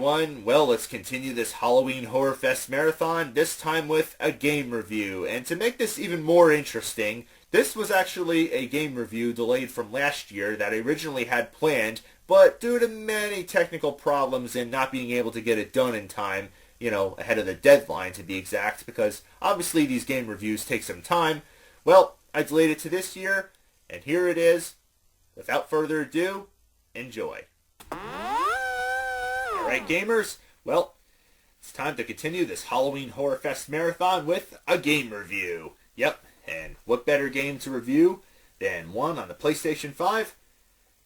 everyone. Well, let's continue this Halloween Horror Fest marathon, this time with a game review. And to make this even more interesting, this was actually a game review delayed from last year that I originally had planned, but due to many technical problems and not being able to get it done in time, ahead of the deadline to be exact, because obviously these game reviews take some time, well, I delayed it to this year, and here it is. Without further ado, enjoy. Alright gamers, well, it's time to continue this Halloween Horror Fest marathon with a game review. Yep, and what better game to review than one on the PlayStation 5?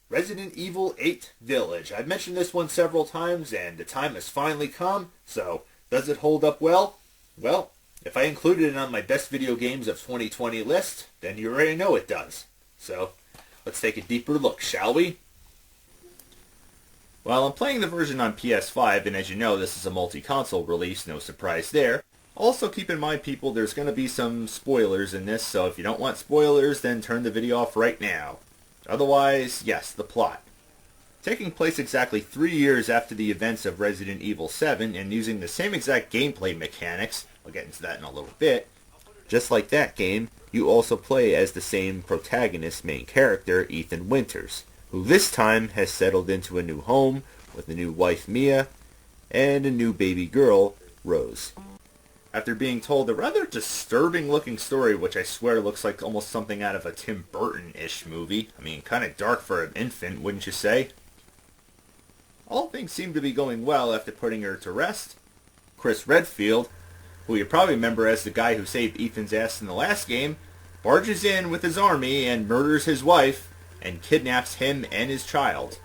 Resident Evil 8 Village. I've mentioned this one several times and the time has finally come, so does it hold up well? Well, if I included it on my best video games of 2020 list, then you already know it does. So, let's take a deeper look, shall we? Well, I'm playing the version on PS5, and as you know, this is a multi-console release, no surprise there. Also, keep in mind, people, there's going to be some spoilers in this, so if you don't want spoilers, then turn the video off right now. Otherwise, yes, the plot. Taking place exactly 3 years after the events of Resident Evil 7, and using the same exact gameplay mechanics, I'll get into that in a little bit, just like that game, you also play as the same protagonist main character, Ethan Winters, who this time has settled into a new home with a new wife, Mia, and a new baby girl, Rose. After being told a rather disturbing-looking story, which I swear looks like almost something out of a Tim Burton-ish movie, I mean, kind of dark for an infant, wouldn't you say? All things seem to be going well after putting her to rest. Chris Redfield, who you probably remember as the guy who saved Ethan's ass in the last game, barges in with his army and murders his wife, and kidnaps him and his child.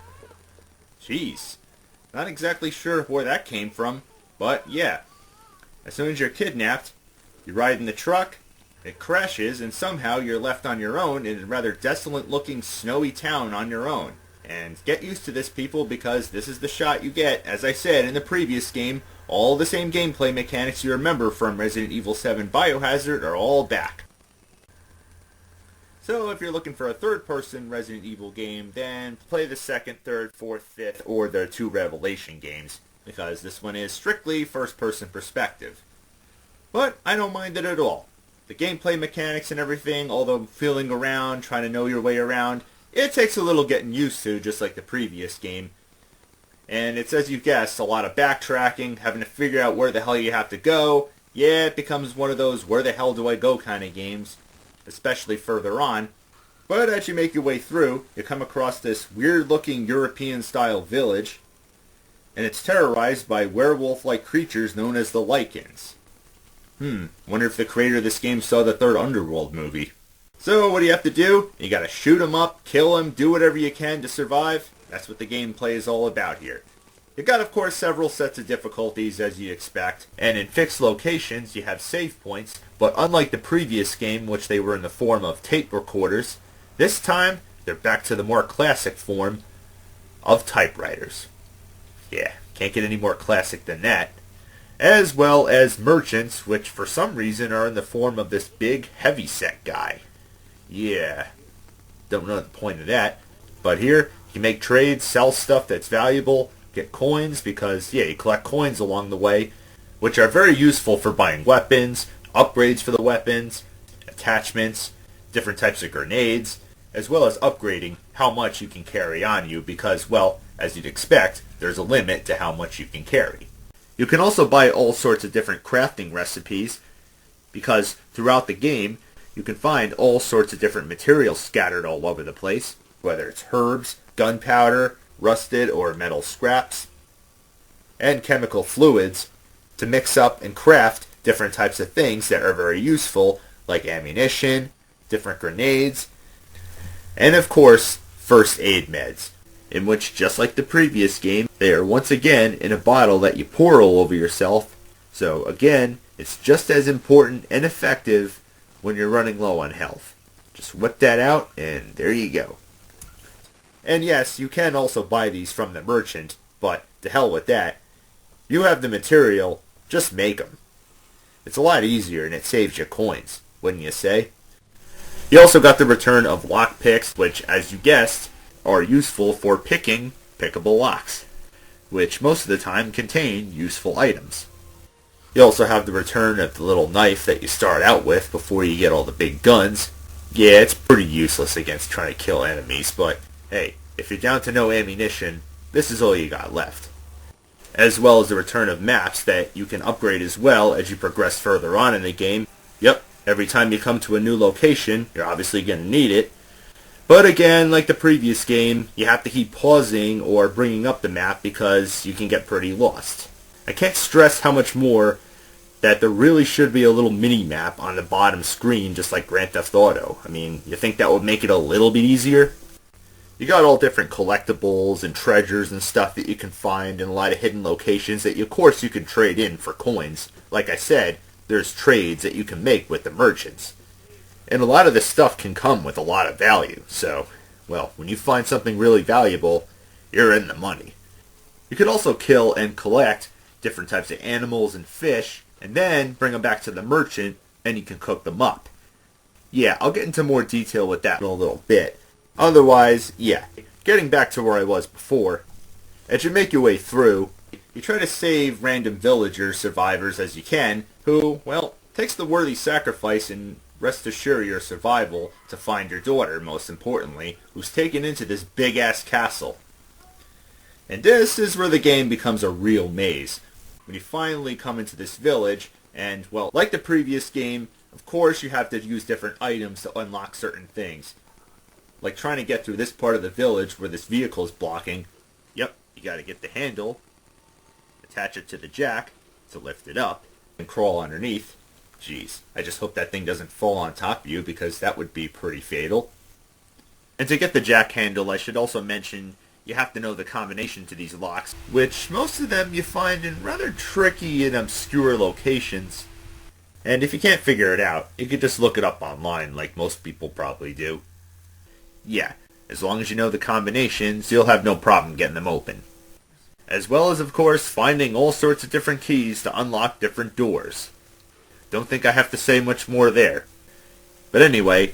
Jeez. Not exactly sure where that came from, but yeah. As soon as you're kidnapped, you ride in the truck, it crashes, and somehow you're left on your own in a rather desolate-looking snowy town on your own. And get used to this, people, because this is the shot you get. As I said in the previous game, all the same gameplay mechanics you remember from Resident Evil 7 Biohazard are all back. So if you're looking for a third-person Resident Evil game, then play the second, third, fourth, fifth, or the two Revelation games, because this one is strictly first-person perspective. But I don't mind it at all. The gameplay mechanics and everything, all the feeling around, trying to know your way around, it takes a little getting used to, just like the previous game. And it's, as you guessed, a lot of backtracking, having to figure out where the hell you have to go. Yeah, it becomes one of those where the hell do I go kind of games, especially further on. But as you make your way through, you come across this weird-looking European-style village, and it's terrorized by werewolf-like creatures known as the Lycans. Wonder if the creator of this game saw the third Underworld movie. So what do you have to do? You gotta shoot them up, kill them, do whatever you can to survive. That's what the gameplay is all about here. You got, of course, several sets of difficulties as you expect, and in fixed locations you have save points, but unlike the previous game, which they were in the form of tape recorders, this time they're back to the more classic form of typewriters. Yeah, can't get any more classic than that. As well as merchants, which for some reason are in the form of this big heavyset guy. Yeah, don't know the point of that. But here, you make trades, sell stuff that's valuable, get coins, because, yeah, you collect coins along the way, which are very useful for buying weapons, upgrades for the weapons, attachments, different types of grenades, as well as upgrading how much you can carry on you, because, well, as you'd expect, there's a limit to how much you can carry. You can also buy all sorts of different crafting recipes, because throughout the game, you can find all sorts of different materials scattered all over the place, whether it's herbs, gunpowder, rusted or metal scraps, and chemical fluids to mix up and craft different types of things that are very useful, like ammunition, different grenades, and of course, first aid meds, in which, just like the previous game, they are once again in a bottle that you pour all over yourself. So again, it's just as important and effective when you're running low on health. Just whip that out, and there you go. And yes, you can also buy these from the merchant, but to hell with that. You have the material, just make them. It's a lot easier and it saves you coins, wouldn't you say? You also got the return of lockpicks, which, as you guessed, are useful for picking pickable locks. which most of the time contain useful items. You also have the return of the little knife that you start out with before you get all the big guns. Yeah, it's pretty useless against trying to kill enemies, but hey, if you're down to no ammunition, this is all you got left. As well as the return of maps that you can upgrade as well as you progress further on in the game. Yep, every time you come to a new location, you're obviously going to need it. But again, like the previous game, you have to keep pausing or bringing up the map because you can get pretty lost. I can't stress how much more that there really should be a little mini-map on the bottom screen just like Grand Theft Auto. I mean, you think that would make it a little bit easier? You got all different collectibles and treasures and stuff that you can find in a lot of hidden locations that of course you can trade in for coins. Like I said, there's trades that you can make with the merchants. And a lot of this stuff can come with a lot of value, so, well, when you find something really valuable, you're in the money. You could also kill and collect different types of animals and fish, and then bring them back to the merchant, and you can cook them up. Yeah, I'll get into more detail with that in a little bit. Otherwise, yeah, getting back to where I was before, as you make your way through, you try to save random villagers, survivors as you can, who, well, takes the worthy sacrifice and rest assure your survival to find your daughter, most importantly, who's taken into this big-ass castle. And this is where the game becomes a real maze. When you finally come into this village, and, well, like the previous game, of course you have to use different items to unlock certain things. Like trying to get through this part of the village where this vehicle is blocking. Yep, you gotta get the handle, attach it to the jack to lift it up, and crawl underneath. Jeez, I just hope that thing doesn't fall on top of you because that would be pretty fatal. And to get the jack handle, I should also mention you have to know the combination to these locks, which most of them you find in rather tricky and obscure locations. And if you can't figure it out, you can just look it up online like most people probably do. Yeah, as long as you know the combinations, you'll have no problem getting them open. As well as, of course, finding all sorts of different keys to unlock different doors. Don't think I have to say much more there. But anyway,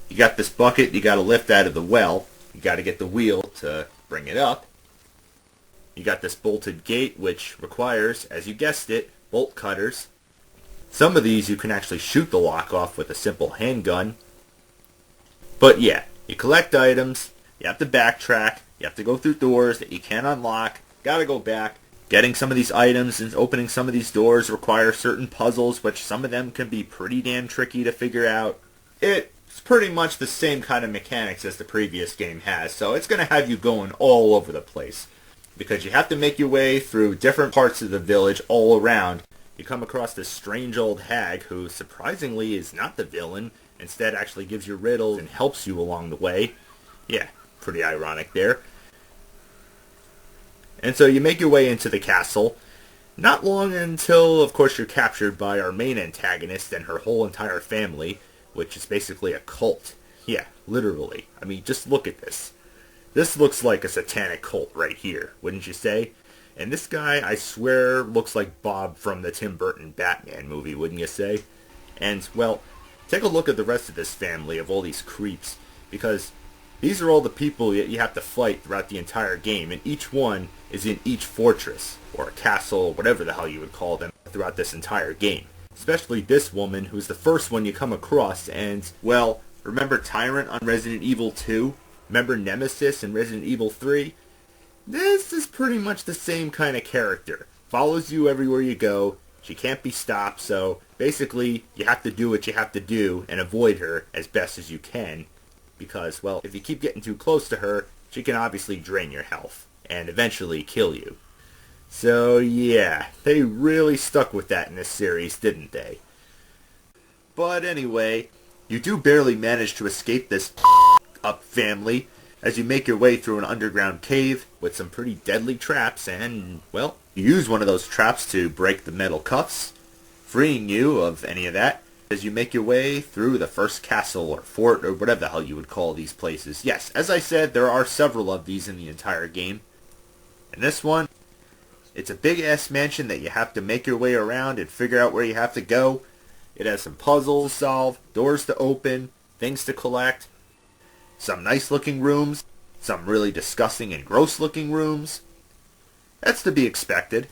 you got this bucket you gotta lift out of the well. You gotta get the wheel to bring it up. You got this bolted gate, which requires, as you guessed it, bolt cutters. Some of these you can actually shoot the lock off with a simple handgun. But yeah, you collect items, you have to backtrack, you have to go through doors that you can't unlock, gotta go back. Getting some of these items and opening some of these doors require certain puzzles, which some of them can be pretty damn tricky to figure out. It's pretty much the same kind of mechanics as the previous game has, so it's going to have you going all over the place. Because you have to make your way through different parts of the village all around. You come across this strange old hag who surprisingly is not the villain, instead actually gives you riddles and helps you along the way. Yeah, pretty ironic there. And so you make your way into the castle, not long until, of course, you're captured by our main antagonist and her whole entire family, which is basically a cult. Yeah, literally. I mean, just look at this. This looks like a satanic cult right here, wouldn't you say? And this guy, I swear, looks like Bob from the Tim Burton Batman movie, wouldn't you say? And, well, take a look at the rest of this family of all these creeps, because these are all the people that you have to fight throughout the entire game, and each one is in each fortress, or a castle, whatever the hell you would call them, throughout this entire game. Especially this woman, who's the first one you come across, and, well, remember Tyrant on Resident Evil 2? Remember Nemesis in Resident Evil 3? This is pretty much the same kind of character. Follows you everywhere you go, she can't be stopped, so basically you have to do what you have to do and avoid her as best as you can. Because, well, if you keep getting too close to her, she can obviously drain your health, and eventually kill you. So, yeah, they really stuck with that in this series, didn't they? But anyway, you do barely manage to escape this up family as you make your way through an underground cave with some pretty deadly traps, and, well, you use one of those traps to break the metal cuffs, freeing you of any of that. As you make your way through the first castle or fort or whatever the hell you would call these places. Yes, as I said, there are several of these in the entire game. And this one, it's a big-ass mansion that you have to make your way around and figure out where you have to go. It has some puzzles to solve, doors to open, things to collect, some nice-looking rooms, some really disgusting and gross-looking rooms. That's to be expected.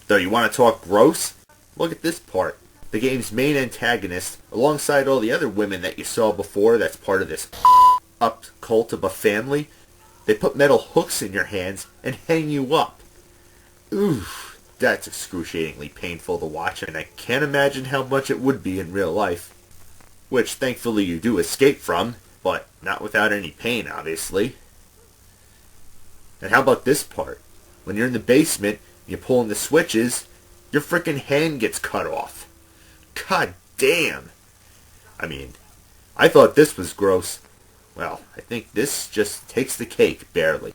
Though you want to talk gross? Look at this part. The game's main antagonist, alongside all the other women that you saw before that's part of this up cult of a family, they put metal hooks in your hands and hang you up. Oof, that's excruciatingly painful to watch, and I can't imagine how much it would be in real life. Which thankfully you do escape from, but not without any pain, obviously. And how about this part? When you're in the basement, and you're pulling the switches, your frickin' hand gets cut off. God damn! I mean, I thought this was gross. Well, I think this just takes the cake, barely.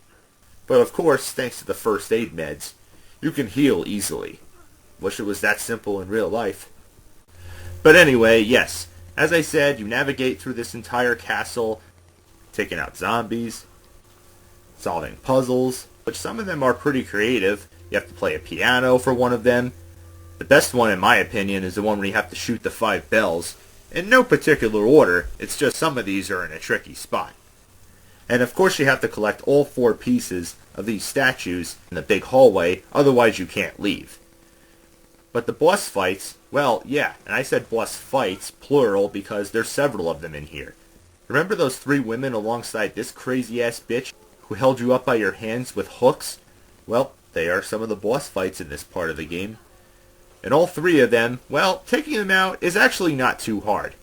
But of course, thanks to the first aid meds, you can heal easily. Wish it was that simple in real life. But anyway, yes, as I said, you navigate through this entire castle, taking out zombies, solving puzzles, which some of them are pretty creative. You have to play a piano for one of them. The best one, in my opinion, is the one where you have to shoot the 5 bells. In no particular order, it's just some of these are in a tricky spot. And of course you have to collect all 4 pieces of these statues in the big hallway, otherwise you can't leave. But the boss fights, well, yeah, and I said boss fights, plural, because there's several of them in here. Remember those 3 women alongside this crazy-ass bitch who held you up by your hands with hooks? Well, they are some of the boss fights in this part of the game. And all 3 of them, well, taking them out is actually not too hard.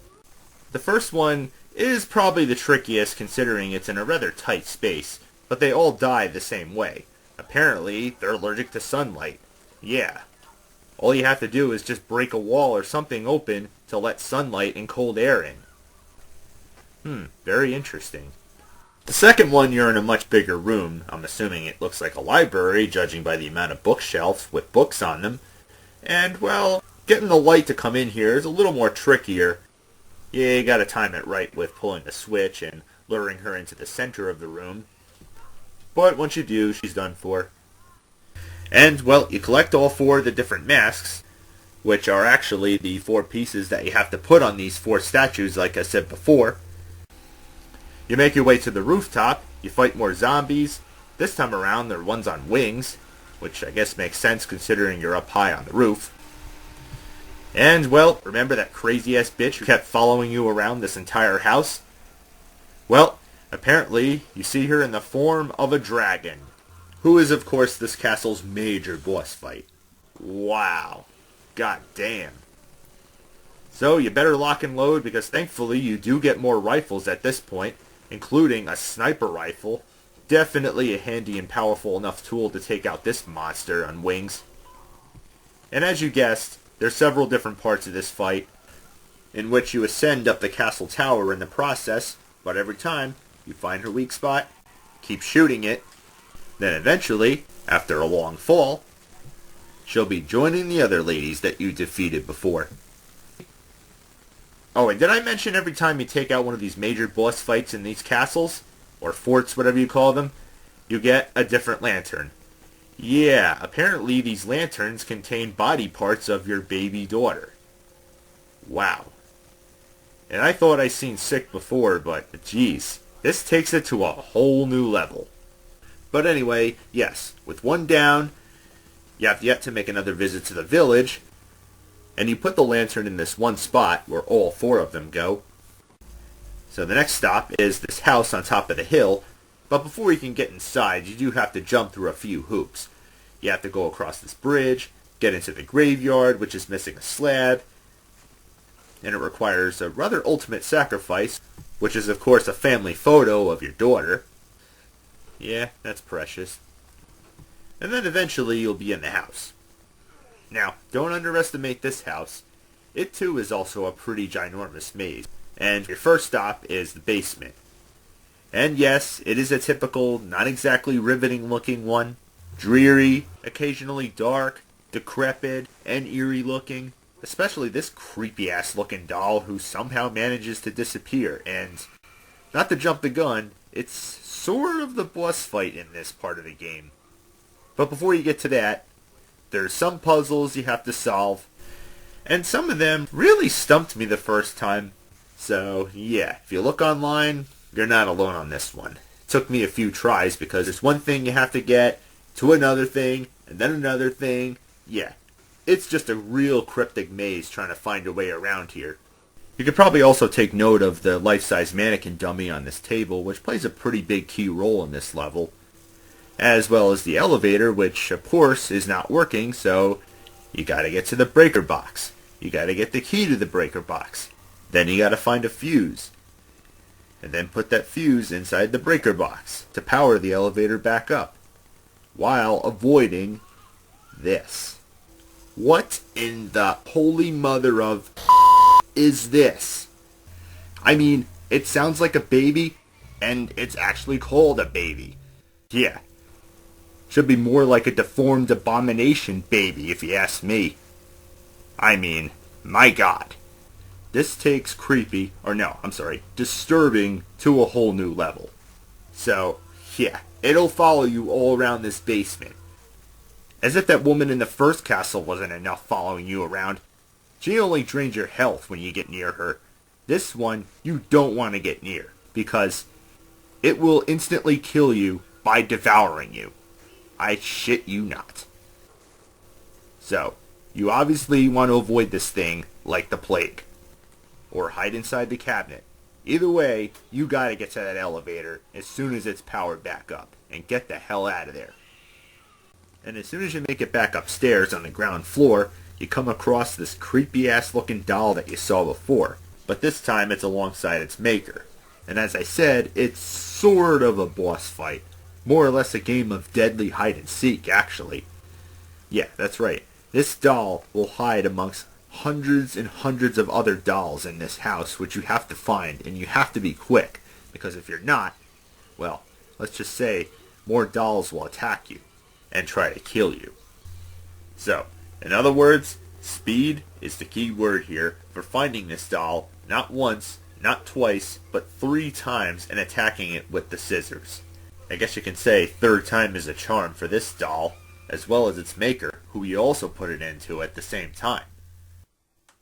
The first one is probably the trickiest considering it's in a rather tight space, but they all die the same way. Apparently, they're allergic to sunlight. Yeah. All you have to do is just break a wall or something open to let sunlight and cold air in. Very interesting. The second one, you're in a much bigger room. I'm assuming it looks like a library, judging by the amount of bookshelves with books on them. And, well, getting the light to come in here is a little more trickier. Yeah, you gotta time it right with pulling the switch and luring her into the center of the room. But once you do, she's done for. And, well, you collect all 4 of the different masks, which are actually the 4 pieces that you have to put on these 4 statues, like I said before. You make your way to the rooftop, you fight more zombies. This time around, they're ones on wings, which I guess makes sense considering you're up high on the roof. And, well, remember that crazy-ass bitch who kept following you around this entire house? Well, apparently, you see her in the form of a dragon, who is, of course, this castle's major boss fight. Wow. God damn. So, you better lock and load, because thankfully you do get more rifles at this point, including a sniper rifle. Definitely a handy and powerful enough tool to take out this monster on wings. And as you guessed, there's several different parts of this fight, in which you ascend up the castle tower in the process, but every time you find her weak spot, keep shooting it, then eventually, after a long fall, she'll be joining the other ladies that you defeated before. Oh, and did I mention every time you take out one of these major boss fights in these castles, or forts, whatever you call them, you get a different lantern. Yeah, apparently these lanterns contain body parts of your baby daughter. Wow. And I thought I seen sick before, but geez, this takes it to a whole new level. But anyway, yes, with one down, you have yet to make another visit to the village, and you put the lantern in this one spot where all 4 of them go. So the next stop is this house on top of the hill, but before you can get inside, you do have to jump through a few hoops. You have to go across this bridge, get into the graveyard, which is missing a slab, and it requires a rather ultimate sacrifice, which is of course a family photo of your daughter. Yeah, that's precious. And then eventually you'll be in the house. Now, don't underestimate this house. It too is also a pretty ginormous maze. And your first stop is the basement. And yes, it is a typical, not exactly riveting looking one. Dreary, occasionally dark, decrepit, and eerie looking. Especially this creepy ass looking doll who somehow manages to disappear. And, not to jump the gun, it's sort of the boss fight in this part of the game. But before you get to that, there's some puzzles you have to solve. And some of them really stumped me the first time. So, yeah, if you look online, you're not alone on this one. It took me a few tries because there's one thing you have to get, to another thing, and then another thing. Yeah, it's just a real cryptic maze trying to find a way around here. You could probably also take note of the life-size mannequin dummy on this table, which plays a pretty big key role in this level, as well as the elevator, which of course is not working, so you gotta get to the breaker box. You gotta get the key to the breaker box. Then you gotta find a fuse, and then put that fuse inside the breaker box to power the elevator back up, while avoiding this. What in the holy mother of is this? I mean, it sounds like a baby, and it's actually called a baby. Yeah. Should be more like a deformed abomination baby, if you ask me. I mean, my god. This takes disturbing to a whole new level. So, yeah, it'll follow you all around this basement. As if that woman in the first castle wasn't enough following you around. She only drains your health when you get near her. This one, you don't want to get near, because it will instantly kill you by devouring you. I shit you not. So, you obviously want to avoid this thing like the plague. Or hide inside the cabinet. Either way, you gotta get to that elevator as soon as it's powered back up, and get the hell out of there. And as soon as you make it back upstairs on the ground floor, you come across this creepy-ass looking doll that you saw before. But this time it's alongside its maker. And as I said, it's sort of a boss fight. More or less a game of deadly hide-and-seek, actually. Yeah, that's right. This doll will hide amongst hundreds and hundreds of other dolls in this house, which you have to find, and you have to be quick. Because if you're not, well, let's just say more dolls will attack you and try to kill you. So, in other words, speed is the key word here for finding this doll, not once, not twice, but 3 times, and attacking it with the scissors. I guess you can say third time is a charm for this doll, as well as its maker, who you also put it into at the same time.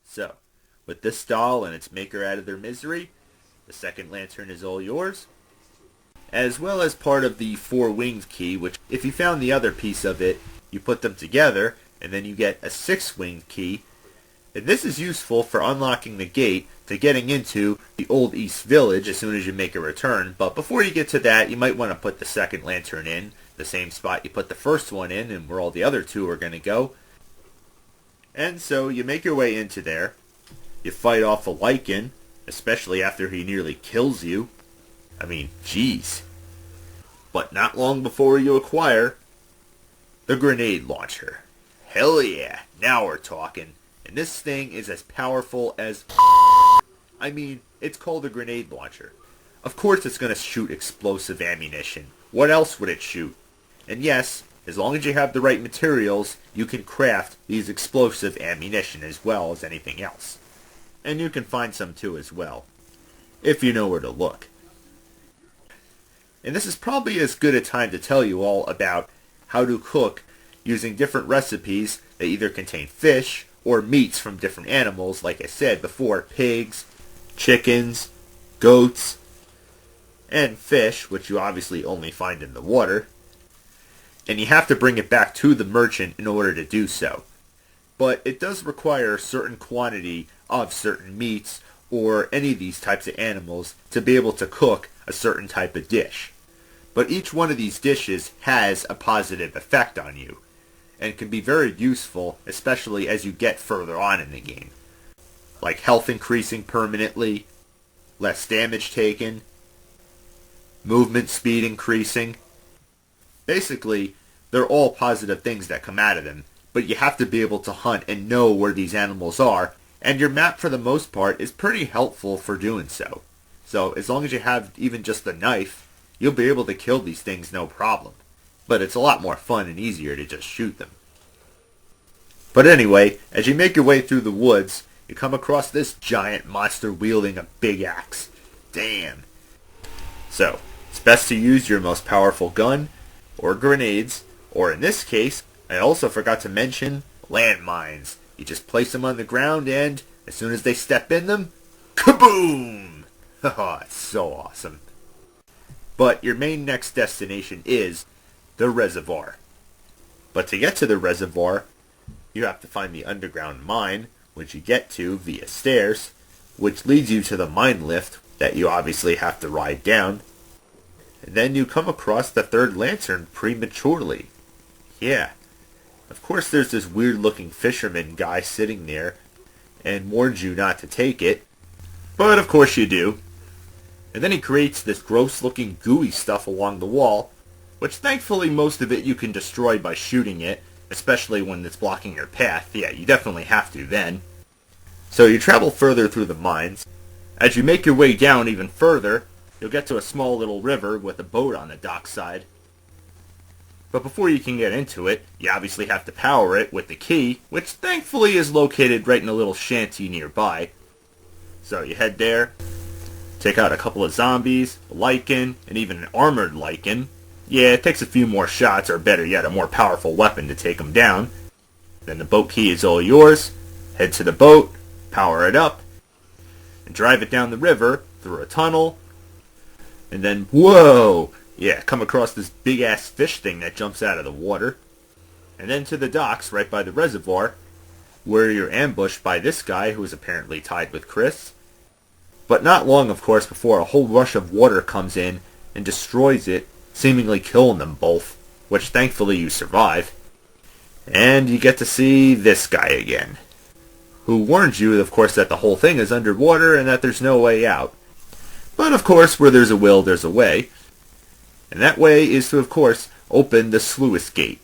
So, with this doll and its maker out of their misery, the second lantern is all yours, as well as part of the 4-winged key, which if you found the other piece of it, you put them together, and then you get a 6-winged key. And this is useful for unlocking the gate to getting into the Old East Village as soon as you make a return. But before you get to that, you might want to put the second lantern in, the same spot you put the first one in, and where all the other 2 are going to go. And so you make your way into there. You fight off a Lycan, especially after he nearly kills you. I mean, jeez. But not long before you acquire the grenade launcher. Hell yeah, now we're talking. And this thing is as powerful as... I mean, it's called a grenade launcher. Of course it's going to shoot explosive ammunition. What else would it shoot? And yes, as long as you have the right materials, you can craft these explosive ammunition as well as anything else. And you can find some too as well, if you know where to look. And this is probably as good a time to tell you all about how to cook using different recipes that either contain fish or meats from different animals, like I said before, pigs, chickens, goats, and fish, which you obviously only find in the water. And you have to bring it back to the merchant in order to do so. But it does require a certain quantity of certain meats or any of these types of animals to be able to cook a certain type of dish. But each one of these dishes has a positive effect on you, and can be very useful, especially as you get further on in the game. Like health increasing permanently, less damage taken, movement speed increasing. Basically, they're all positive things that come out of them, but you have to be able to hunt and know where these animals are, and your map for the most part is pretty helpful for doing so. So as long as you have even just a knife, you'll be able to kill these things no problem. But it's a lot more fun and easier to just shoot them. But anyway, as you make your way through the woods, you come across this giant monster wielding a big axe. Damn. So, it's best to use your most powerful gun, or grenades, or in this case, I also forgot to mention, landmines. You just place them on the ground and, as soon as they step in them, kaboom! Haha, it's so awesome. But your main next destination is the reservoir. But to get to the reservoir, you have to find the underground mine, which you get to via stairs, which leads you to the mine lift that you obviously have to ride down. And then you come across the third lantern prematurely. Yeah. Of course there's this weird looking fisherman guy sitting there and warns you not to take it. But of course you do. And then he creates this gross looking gooey stuff along the wall, which thankfully most of it you can destroy by shooting it, especially when it's blocking your path. Yeah, you definitely have to then. So you travel further through the mines. As you make your way down even further, you'll get to a small little river with a boat on the dockside. But before you can get into it, you obviously have to power it with the key, which thankfully is located right in a little shanty nearby. So you head there, take out a couple of zombies, a lichen, and even an armored lichen. Yeah, it takes a few more shots, or better yet, a more powerful weapon to take them down. Then the boat key is all yours. Head to the boat, power it up, and drive it down the river through a tunnel. And then, whoa! Yeah, come across this big-ass fish thing that jumps out of the water. And then to the docks right by the reservoir, where you're ambushed by this guy who is apparently tied with Chris. But not long, of course, before a whole rush of water comes in and destroys it, seemingly killing them both, which thankfully you survive. And you get to see this guy again, who warns you, of course, that the whole thing is underwater and that there's no way out. But, of course, where there's a will, there's a way. And that way is to, of course, open the sluice gate.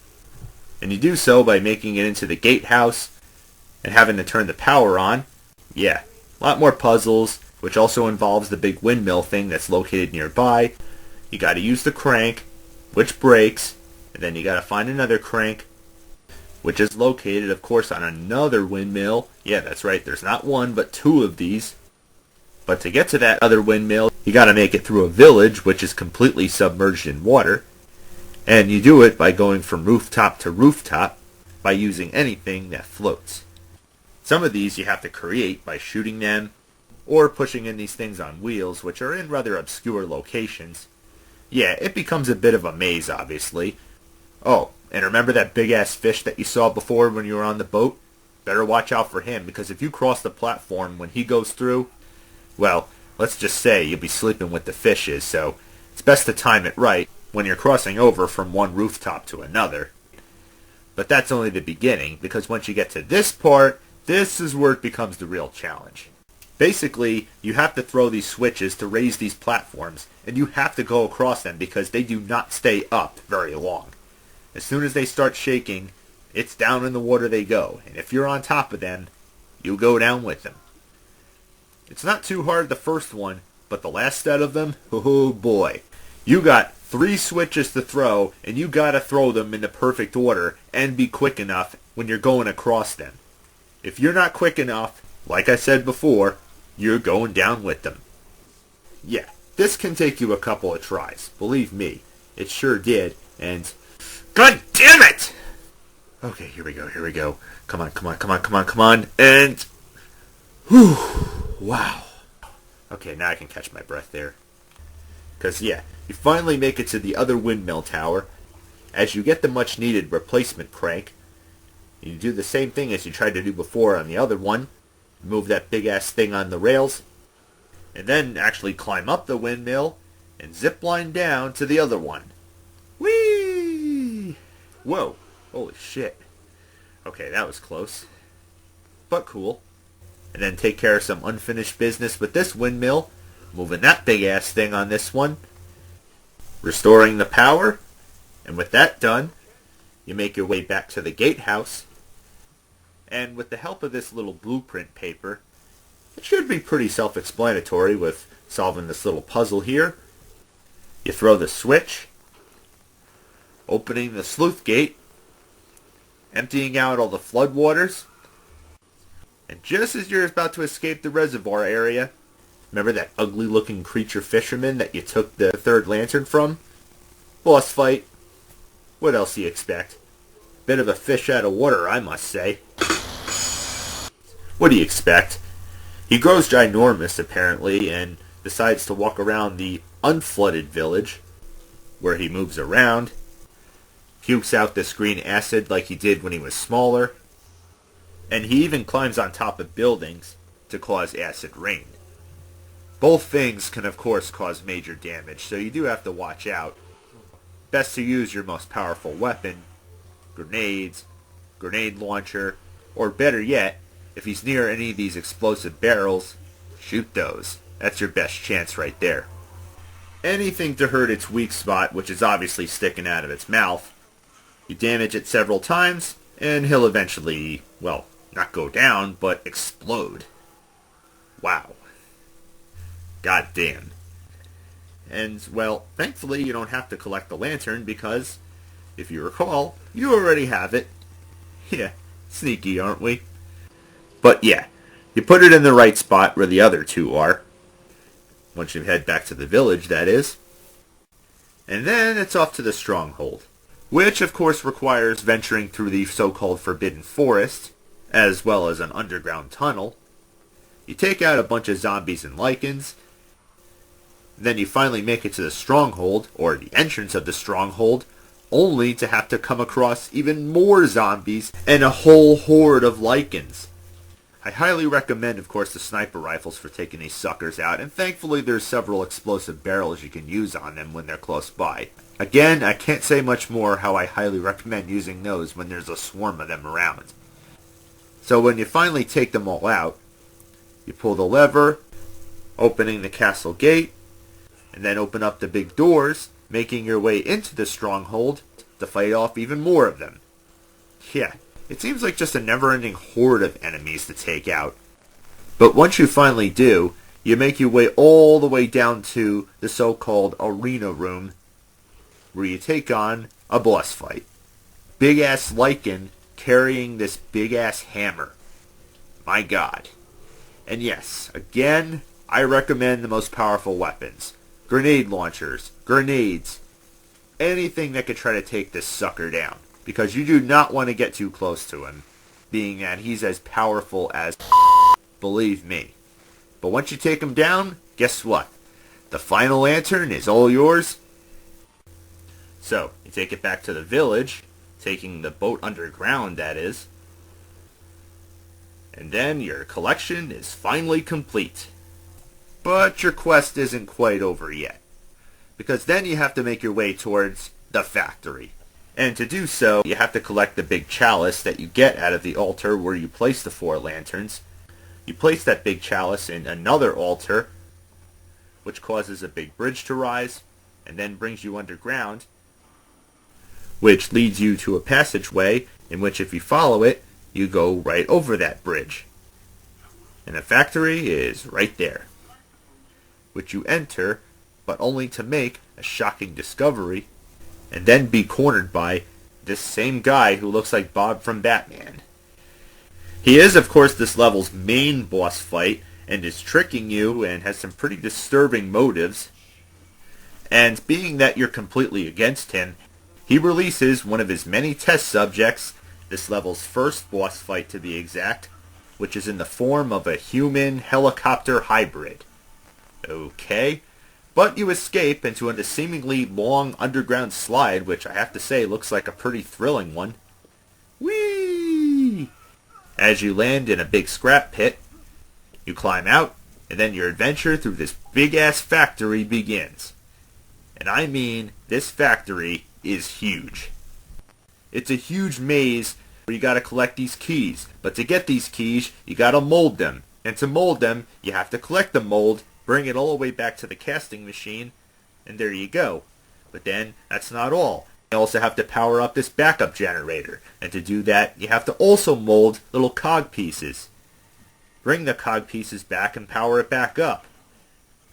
And you do so by making it into the gatehouse and having to turn the power on. Yeah, a lot more puzzles, which also involves the big windmill thing that's located nearby. You gotta use the crank, which breaks, and then you gotta find another crank, which is located, of course, on another windmill. Yeah, that's right, there's not one, but two of these. But to get to that other windmill, you gotta make it through a village, which is completely submerged in water. And you do it by going from rooftop to rooftop by using anything that floats. Some of these you have to create by shooting them, or pushing in these things on wheels, which are in rather obscure locations. Yeah, it becomes a bit of a maze, obviously. Oh, and remember that big-ass fish that you saw before when you were on the boat? Better watch out for him, because if you cross the platform when he goes through, well, let's just say you'll be sleeping with the fishes, so it's best to time it right when you're crossing over from one rooftop to another. But that's only the beginning, because once you get to this part, this is where it becomes the real challenge. Basically, you have to throw these switches to raise these platforms, and you have to go across them because they do not stay up very long. As soon as they start shaking, it's down in the water they go, and if you're on top of them, you go down with them. It's not too hard the first one, but the last set of them, oh boy. You got 3 switches to throw, and you gotta throw them in the perfect order and be quick enough when you're going across them. If you're not quick enough, like I said before, you're going down with them. Yeah, this can take you a couple of tries. Believe me, it sure did, and God damn it! Okay, here we go. Come on, and whew, wow. Okay, now I can catch my breath there. Because, yeah, you finally make it to the other windmill tower. As you get the much-needed replacement crank, you do the same thing as you tried to do before on the other one. Move that big-ass thing on the rails, and then actually climb up the windmill and zipline down to the other one. Whee! Whoa, holy shit. Okay, that was close, but cool. And then take care of some unfinished business with this windmill, moving that big-ass thing on this one, restoring the power, and with that done, you make your way back to the gatehouse. And with the help of this little blueprint paper, it should be pretty self-explanatory with solving this little puzzle here. You throw the switch, opening the sluice gate, emptying out all the floodwaters, and just as you're about to escape the reservoir area, remember that ugly-looking creature fisherman that you took the third lantern from? Boss fight. What else do you expect? Bit of a fish out of water, I must say. What do you expect? He grows ginormous, apparently, and decides to walk around the unflooded village, where he moves around, pukes out this green acid like he did when he was smaller, and he even climbs on top of buildings to cause acid rain. Both things can of course cause major damage, so you do have to watch out. Best to use your most powerful weapon, grenades, grenade launcher, or better yet, if he's near any of these explosive barrels, shoot those. That's your best chance right there. Anything to hurt its weak spot, which is obviously sticking out of its mouth. You damage it several times, and he'll eventually, well, not go down, but explode. Wow. God damn. And, well, thankfully you don't have to collect the lantern because, if you recall, you already have it. Yeah, sneaky, aren't we? But yeah, you put it in the right spot where the other two are. Once you head back to the village, that is. And then it's off to the stronghold, which of course requires venturing through the so-called Forbidden Forest, as well as an underground tunnel. You take out a bunch of zombies and lichens, then you finally make it to the stronghold, or the entrance of the stronghold, only to have to come across even more zombies and a whole horde of lichens. I highly recommend, of course, the sniper rifles for taking these suckers out, and thankfully there's several explosive barrels you can use on them when they're close by. Again, I can't say much more how I highly recommend using those when there's a swarm of them around. So when you finally take them all out, you pull the lever, opening the castle gate, and then open up the big doors, making your way into the stronghold to fight off even more of them. Yeah. It seems like just a never-ending horde of enemies to take out. But once you finally do, you make your way all the way down to the so-called arena room, where you take on a boss fight. Big-ass lichen carrying this big-ass hammer. My god. And yes, again, I recommend the most powerful weapons. Grenade launchers, grenades, anything that could try to take this sucker down. Because you do not want to get too close to him, being that he's as powerful as believe me. But once you take him down, guess what? The final lantern is all yours. So, you take it back to the village, taking the boat underground, that is. And then your collection is finally complete. But your quest isn't quite over yet. Because then you have to make your way towards the factory. And to do so, you have to collect the big chalice that you get out of the altar where you place the 4 lanterns. You place that big chalice in another altar, which causes a big bridge to rise, and then brings you underground, which leads you to a passageway in which if you follow it, you go right over that bridge. And the factory is right there, which you enter, but only to make a shocking discovery, and then be cornered by this same guy who looks like Bob from Batman. He is, of course, this level's main boss fight, and is tricking you and has some pretty disturbing motives. And being that you're completely against him, he releases one of his many test subjects, this level's first boss fight to be exact, which is in the form of a human helicopter hybrid. Okay. But you escape into a seemingly long underground slide, which I have to say looks like a pretty thrilling one. Whee! As you land in a big scrap pit, you climb out, and then your adventure through this big-ass factory begins. And I mean, this factory is huge. It's a huge maze where you gotta collect these keys. But to get these keys, you gotta mold them. And to mold them, you have to collect the mold, bring it all the way back to the casting machine, and there you go. But then, that's not all. You also have to power up this backup generator, and to do that, you have to also mold little cog pieces. Bring the cog pieces back and power it back up.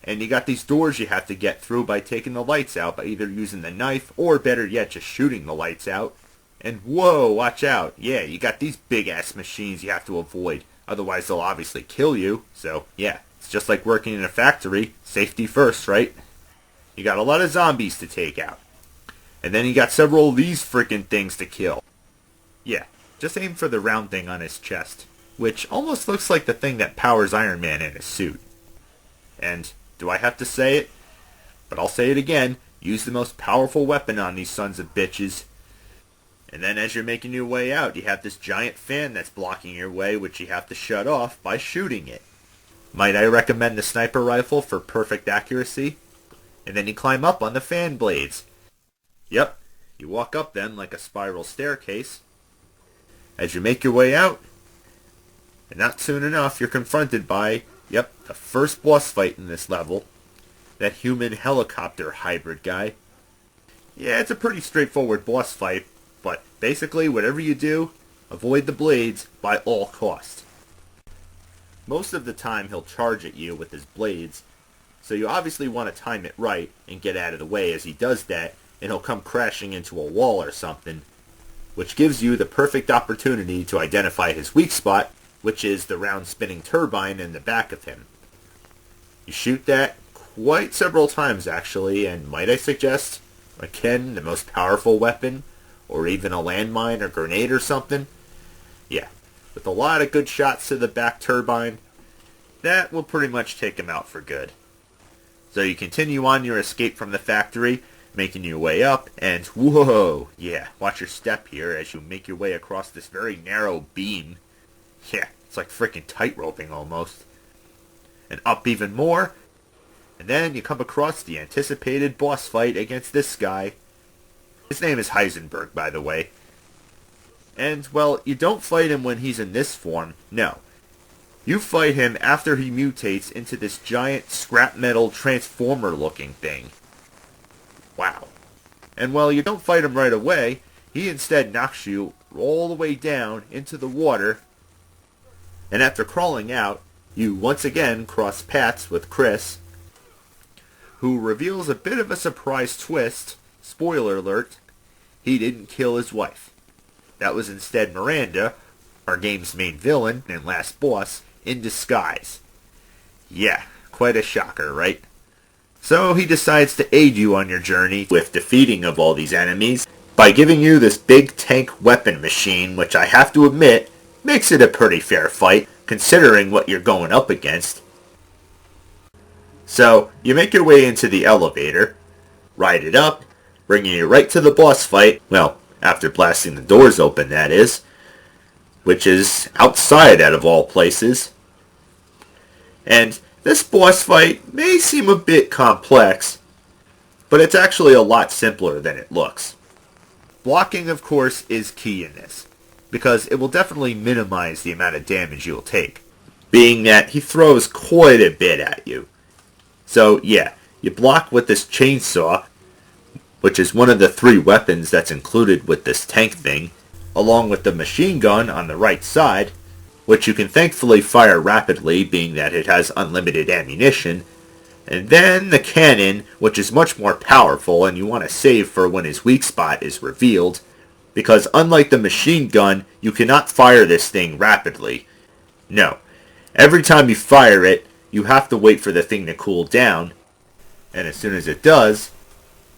And you got these doors you have to get through by taking the lights out, by either using the knife, or better yet, just shooting the lights out. And whoa, watch out. Yeah, you got these big-ass machines you have to avoid. Otherwise, they'll obviously kill you. So, yeah. It's just like working in a factory. Safety first, right? You got a lot of zombies to take out. And then you got several of these freaking things to kill. Yeah, just aim for the round thing on his chest, which almost looks like the thing that powers Iron Man in his suit. And, do I have to say it? But I'll say it again, use the most powerful weapon on these sons of bitches. And then as you're making your way out, you have this giant fan that's blocking your way, which you have to shut off by shooting it. Might I recommend the sniper rifle for perfect accuracy? And then you climb up on the fan blades. Yep, you walk up them like a spiral staircase. As you make your way out, and not soon enough, you're confronted by, the first boss fight in this level. That human helicopter hybrid guy. Yeah, it's a pretty straightforward boss fight, but basically whatever you do, avoid the blades by all costs. Most of the time he'll charge at you with his blades, so you obviously want to time it right and get out of the way as he does that, and he'll come crashing into a wall or something, which gives you the perfect opportunity to identify his weak spot, which is the round spinning turbine in the back of him. You shoot that quite several times actually, and might I suggest, again, the most powerful weapon, or even a landmine or grenade or something. Yeah, with a lot of good shots to the back turbine, that will pretty much take him out for good. So you continue on your escape from the factory, making your way up, and whoa, yeah, watch your step here as you make your way across this very narrow beam. Yeah, it's like freaking tightroping almost. And up even more, and then you come across the anticipated boss fight against this guy. His name is Heisenberg, by the way. And, well, you don't fight him when he's in this form, no. You fight him after he mutates into this giant scrap metal transformer-looking thing. Wow. And, well, you don't fight him right away. He instead knocks you all the way down into the water. And after crawling out, you once again cross paths with Chris, who reveals a bit of a surprise twist. Spoiler alert, he didn't kill his wife. That was instead Miranda, our game's main villain and last boss, in disguise. Yeah, quite a shocker, right? So he decides to aid you on your journey with defeating of all these enemies by giving you this big tank weapon machine, which I have to admit makes it a pretty fair fight considering what you're going up against. So you make your way into the elevator, ride it up, bringing you right to the boss fight, well, after blasting the doors open, that is, which is outside out of all places. And this boss fight may seem a bit complex, but it's actually a lot simpler than it looks. Blocking, of course, is key in this, because it will definitely minimize the amount of damage you'll take, being that he throws quite a bit at you. So yeah, you block with this chainsaw, which is one of the 3 weapons that's included with this tank thing, along with the machine gun on the right side, which you can thankfully fire rapidly, being that it has unlimited ammunition, and then the cannon, which is much more powerful and you want to save for when his weak spot is revealed, because unlike the machine gun, you cannot fire this thing rapidly. No, every time you fire it, you have to wait for the thing to cool down, and as soon as it does,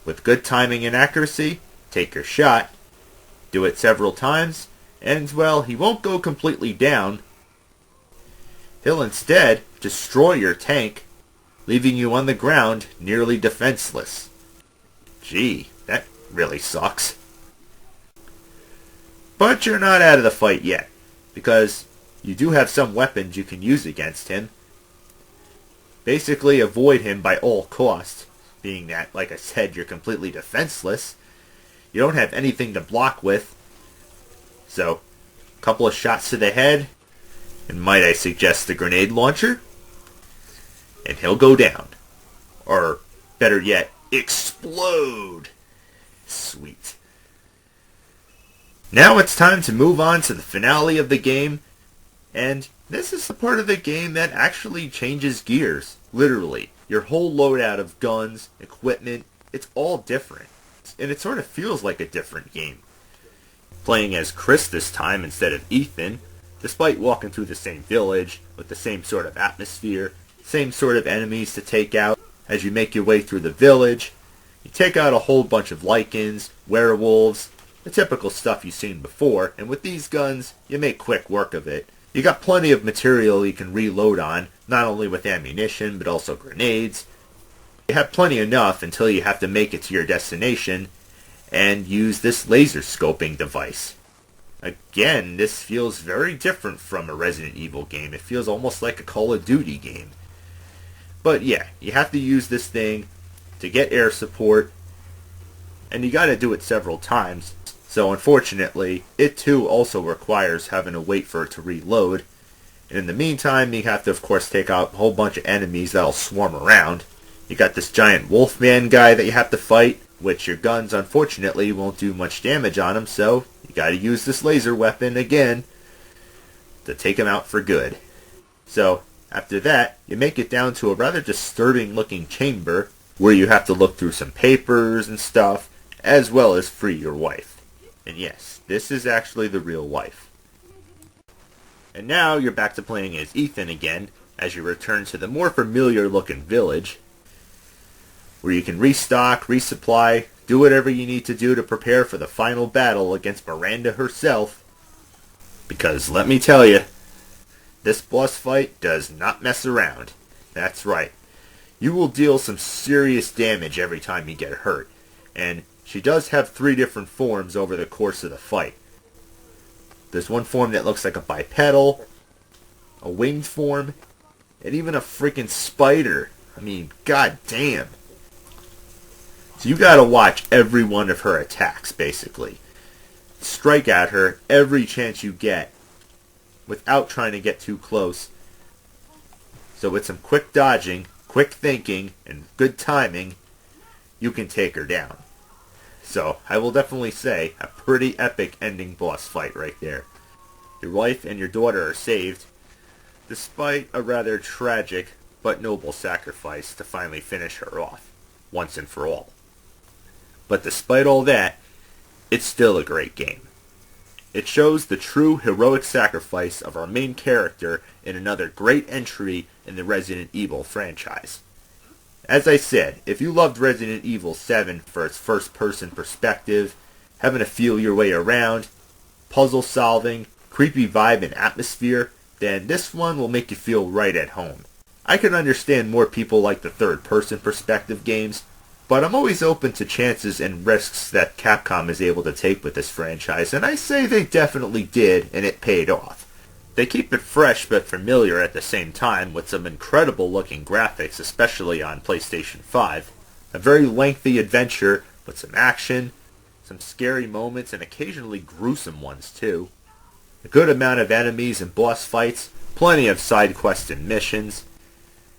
with good timing and accuracy, take your shot, do it several times, and, well, he won't go completely down. He'll instead destroy your tank, leaving you on the ground nearly defenseless. Gee, that really sucks. But you're not out of the fight yet, because you do have some weapons you can use against him. Basically avoid him by all costs, being that, like I said, you're completely defenseless. You don't have anything to block with. So, a couple of shots to the head, and might I suggest the grenade launcher? And he'll go down. Or, better yet, explode! Sweet. Now it's time to move on to the finale of the game, and this is the part of the game that actually changes gears, literally. Your whole loadout of guns, equipment, it's all different. And it sort of feels like a different game. Playing as Chris this time instead of Ethan, despite walking through the same village, with the same sort of atmosphere, same sort of enemies to take out. As you make your way through the village, you take out a whole bunch of lichens, werewolves, the typical stuff you've seen before, and with these guns, you make quick work of it. You got plenty of material you can reload on, not only with ammunition, but also grenades. You have plenty enough until you have to make it to your destination, and use this laser scoping device. Again, this feels very different from a Resident Evil game. It feels almost like a Call of Duty game. But yeah, you have to use this thing to get air support, and you gotta do it several times. So unfortunately, it too also requires having to wait for it to reload. And in the meantime, you have to of course take out a whole bunch of enemies that'll swarm around. You got this giant wolfman guy that you have to fight, which your guns unfortunately won't do much damage on him, so you gotta use this laser weapon again to take him out for good. So after that, you make it down to a rather disturbing looking chamber where you have to look through some papers and stuff, as well as free your wife. And yes, this is actually the real wife. And now you're back to playing as Ethan again, as you return to the more familiar looking village, where you can restock, resupply, do whatever you need to do to prepare for the final battle against Miranda herself. Because let me tell you, this boss fight does not mess around. That's right. You will deal some serious damage every time you get hurt. And she does have 3 different forms over the course of the fight. There's one form that looks like a bipedal, a winged form, and even a freaking spider. I mean, goddamn. So you gotta watch every one of her attacks, basically. Strike at her every chance you get, without trying to get too close. So with some quick dodging, quick thinking, and good timing, you can take her down. So I will definitely say a pretty epic ending boss fight right there. Your wife and your daughter are saved, despite a rather tragic but noble sacrifice to finally finish her off, once and for all. But despite all that, it's still a great game. It shows the true heroic sacrifice of our main character in another great entry in the Resident Evil franchise. As I said, if you loved Resident Evil 7 for its first-person perspective, having to feel your way around, puzzle solving, creepy vibe and atmosphere, then this one will make you feel right at home. I can understand more people like the third-person perspective games, but I'm always open to chances and risks that Capcom is able to take with this franchise, and I say they definitely did, and it paid off. They keep it fresh but familiar at the same time with some incredible looking graphics, especially on PlayStation 5. A very lengthy adventure with some action, some scary moments, and occasionally gruesome ones too. A good amount of enemies and boss fights, plenty of side quests and missions,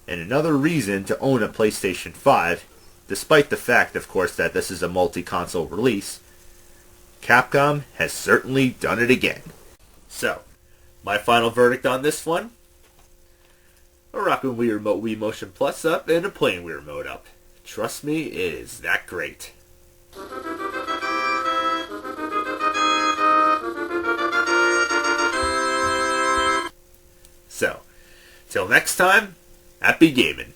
and another reason to own a PlayStation 5, despite the fact, of course, that this is a multi-console release. Capcom has certainly done it again. So, my final verdict on this one? A rockin' Wii Remote Wii Motion Plus up and a plain Wii Remote up. Trust me, it is that great. So, till next time, happy gaming.